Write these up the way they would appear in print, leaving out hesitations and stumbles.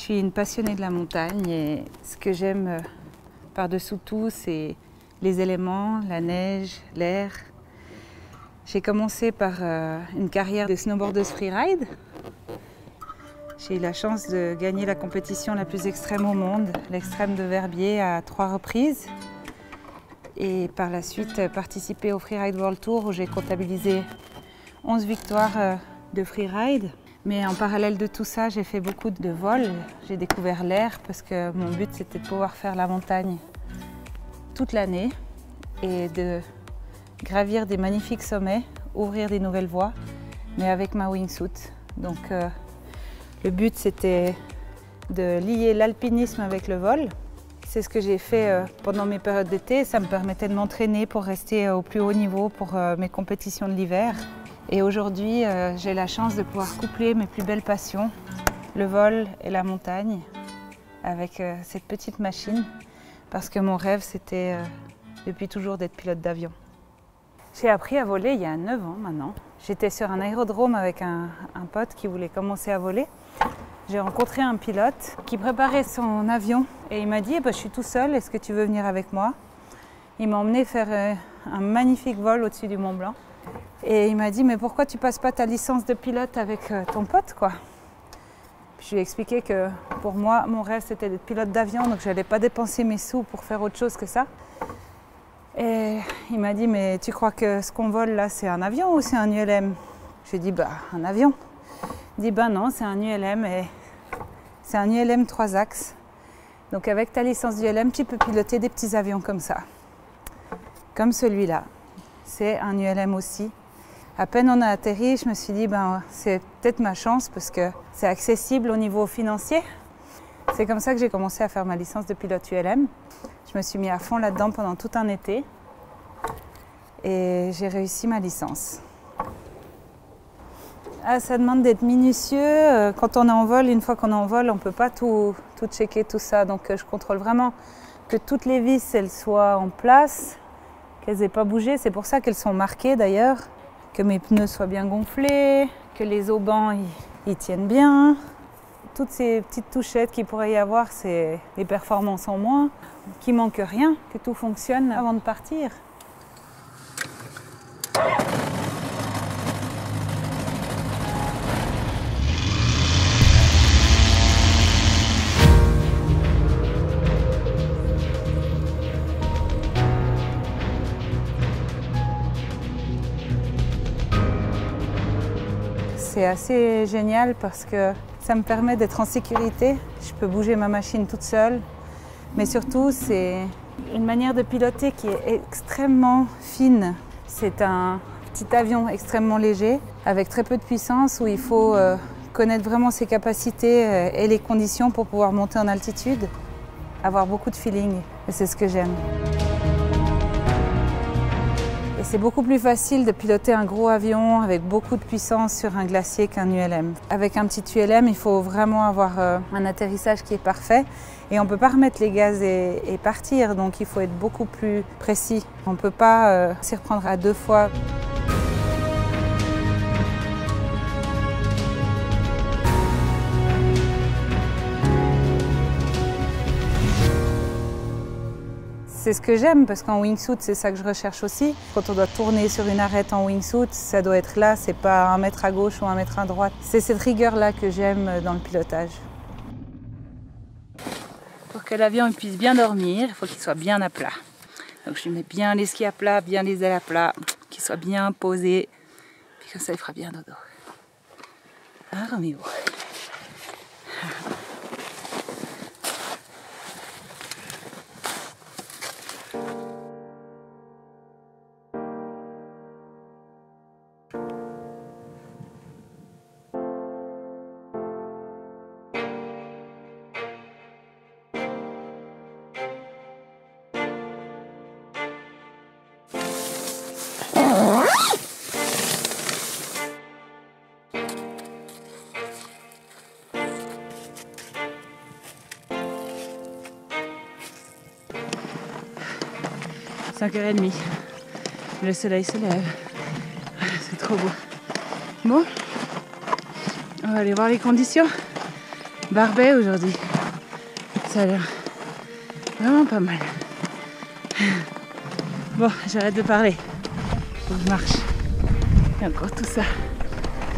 suis une passionnée de la montagne et ce que j'aime par-dessous tout, c'est les éléments, la neige, l'air. J'ai commencé par une carrière de snowboardeuse freeride. J'ai eu la chance de gagner la compétition la plus extrême au monde, l'extrême de Verbier, à 3 reprises. Et par la suite, participer au Freeride World Tour où j'ai comptabilisé 11 victoires de freeride. Mais en parallèle de tout ça, j'ai fait beaucoup de vols. J'ai découvert l'air parce que mon but, c'était de pouvoir faire la montagne toute l'année et de gravir des magnifiques sommets, ouvrir des nouvelles voies, mais avec ma wingsuit. Donc le but, c'était de lier l'alpinisme avec le vol. C'est ce que j'ai fait pendant mes périodes d'été. Ça me permettait de m'entraîner pour rester au plus haut niveau pour mes compétitions de l'hiver. Et aujourd'hui, j'ai la chance de pouvoir coupler mes plus belles passions, le vol et la montagne, avec cette petite machine, parce que mon rêve, c'était depuis toujours d'être pilote d'avion. J'ai appris à voler il y a 9 ans maintenant. J'étais sur un aérodrome avec un pote qui voulait commencer à voler. J'ai rencontré un pilote qui préparait son avion et il m'a dit je suis tout seul, est-ce que tu veux venir avec moi? Il m'a emmené faire un magnifique vol au-dessus du Mont Blanc. Et il m'a dit mais pourquoi tu passes pas ta licence de pilote avec ton pote quoi? Puis je lui ai expliqué que pour moi, mon rêve c'était d'être pilote d'avion, donc je n'allais pas dépenser mes sous pour faire autre chose que ça. Et il m'a dit mais tu crois que ce qu'on vole là c'est un avion ou c'est un ULM? Je lui ai dit un avion. Il dit non, c'est un ULM et c'est un ULM 3 axes. Donc avec ta licence d'ULM, tu peux piloter des petits avions comme ça. Comme celui-là. C'est un ULM aussi. À peine on a atterri, je me suis dit c'est peut-être ma chance parce que c'est accessible au niveau financier. C'est comme ça que j'ai commencé à faire ma licence de pilote ULM. Je me suis mis à fond là-dedans pendant tout un été et j'ai réussi ma licence. Ça demande d'être minutieux. Quand on est en vol, une fois qu'on est en vol, on ne peut pas tout checker, tout ça. Donc je contrôle vraiment que toutes les vis elles soient en place, qu'elles n'aient pas bougé. C'est pour ça qu'elles sont marquées d'ailleurs. Que mes pneus soient bien gonflés, que les haubans ils tiennent bien. Toutes ces petites touchettes qu'il pourrait y avoir, c'est les performances en moins. Qu'il ne manque rien, que tout fonctionne avant de partir. C'est assez génial parce que ça me permet d'être en sécurité. Je peux bouger ma machine toute seule. Mais surtout, c'est une manière de piloter qui est extrêmement fine. C'est un petit avion extrêmement léger, avec très peu de puissance, où il faut connaître vraiment ses capacités et les conditions pour pouvoir monter en altitude. Avoir beaucoup de feeling, et c'est ce que j'aime. C'est beaucoup plus facile de piloter un gros avion avec beaucoup de puissance sur un glacier qu'un ULM. Avec un petit ULM, il faut vraiment avoir un atterrissage qui est parfait et on ne peut pas remettre les gaz et partir, donc il faut être beaucoup plus précis. On ne peut pas s'y reprendre à 2 fois. C'est ce que j'aime parce qu'en wingsuit, c'est ça que je recherche aussi. Quand on doit tourner sur une arête en wingsuit, ça doit être là, c'est pas 1 mètre à gauche ou 1 mètre à droite. C'est cette rigueur-là que j'aime dans le pilotage. Pour que l'avion puisse bien dormir, il faut qu'il soit bien à plat. Donc je mets bien les skis à plat, bien les ailes à plat, qu'il soit bien posé. Puis comme ça, il fera bien dodo. Ah, Roméo. « 5h30, le soleil se lève, c'est trop beau. Bon, on va aller voir les conditions. Barbet aujourd'hui. Ça a l'air vraiment pas mal. Bon, j'arrête de parler. Faut que je marche. Il y a encore tout ça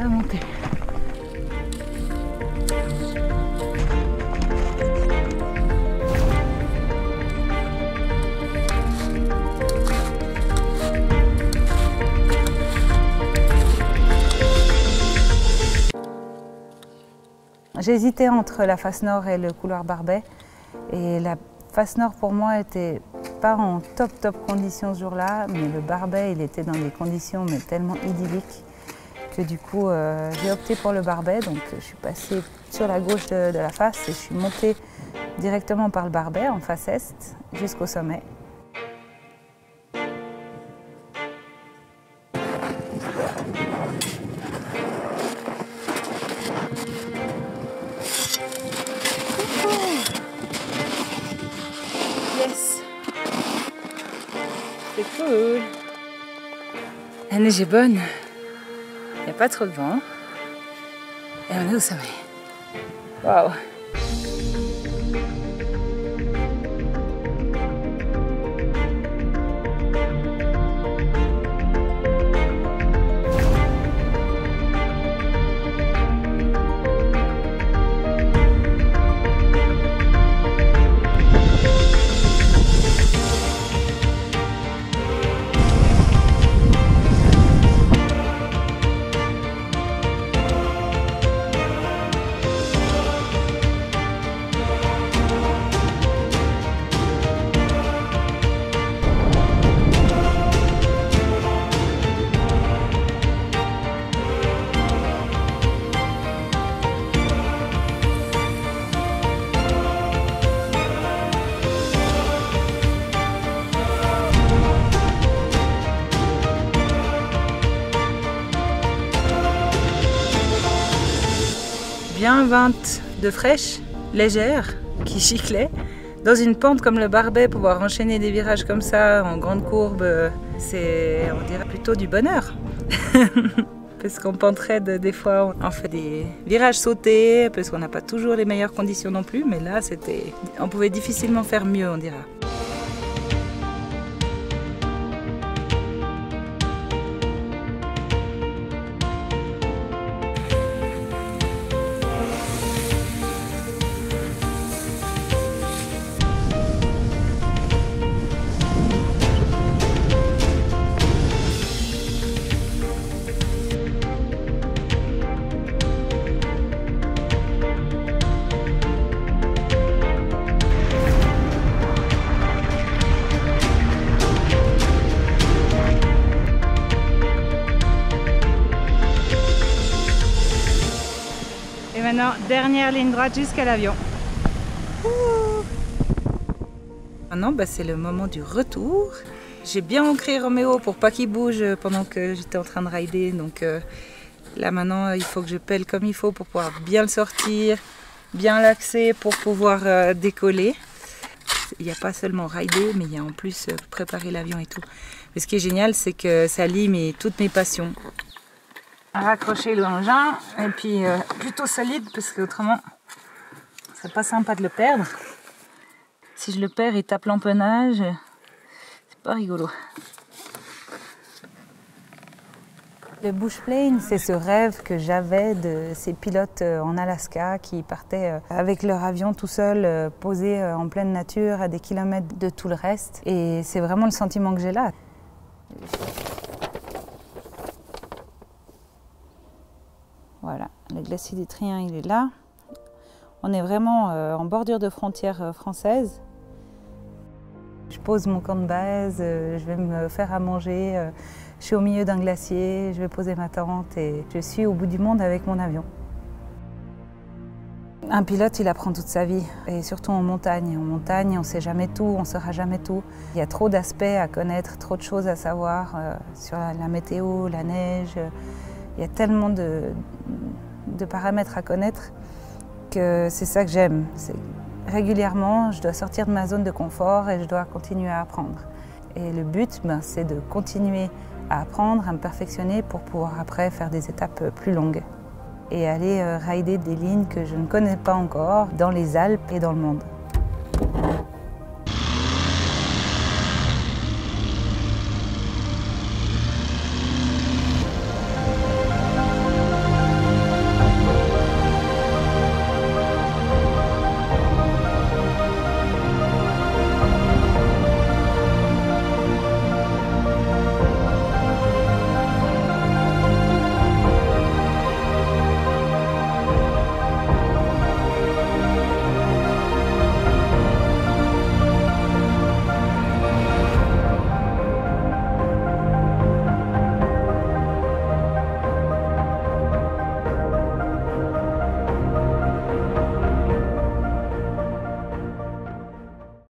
à monter. J'hésitais entre la face nord et le couloir Barbet. Et la face nord pour moi était pas en top conditions ce jour-là, mais le Barbet il était dans des conditions mais tellement idylliques que du coup j'ai opté pour le Barbet. Donc je suis passée sur la gauche de la face et je suis montée directement par le Barbet en face est jusqu'au sommet. Yes! C'est cool! La neige est bonne, il n'y a pas trop de vent et on est au sommet. Waouh! Bien 20 de fraîche, légère, qui giclait. Dans une pente comme le Barbet, pouvoir enchaîner des virages comme ça, en grande courbe, c'est, on dirait, plutôt du bonheur. Parce qu'en pente raide, des fois, on fait des virages sautés, parce qu'on n'a pas toujours les meilleures conditions non plus, mais là, on pouvait difficilement faire mieux, on dira. Et maintenant, dernière ligne droite jusqu'à l'avion. Maintenant, c'est le moment du retour. J'ai bien ancré Roméo pour pas qu'il bouge pendant que j'étais en train de rider. Donc là maintenant, il faut que je pèle comme il faut pour pouvoir bien le sortir, bien l'axer pour pouvoir décoller. Il n'y a pas seulement rider, mais il y a en plus préparer l'avion et tout. Mais ce qui est génial, c'est que ça lie toutes mes passions. Raccrocher l'engin et puis plutôt solide parce qu'autrement c'est pas sympa de le perdre. Si je le perds, il tape l'empennage, c'est pas rigolo. Le bushplane, c'est ce rêve que j'avais de ces pilotes en Alaska qui partaient avec leur avion tout seul, posé en pleine nature à des kilomètres de tout le reste. Et c'est vraiment le sentiment que j'ai là. Voilà, le glacier du Trien, il est là. On est vraiment en bordure de frontière française. Je pose mon camp de base, je vais me faire à manger, je suis au milieu d'un glacier, je vais poser ma tente et je suis au bout du monde avec mon avion. Un pilote, il apprend toute sa vie, et surtout en montagne. En montagne, on ne sait jamais tout, on ne saura jamais tout. Il y a trop d'aspects à connaître, trop de choses à savoir sur la météo, la neige. Il y a tellement de paramètres à connaître que c'est ça que j'aime. Régulièrement, je dois sortir de ma zone de confort et je dois continuer à apprendre. Et le but, c'est de continuer à apprendre, à me perfectionner pour pouvoir après faire des étapes plus longues. et aller rider des lignes que je ne connais pas encore dans les Alpes et dans le monde.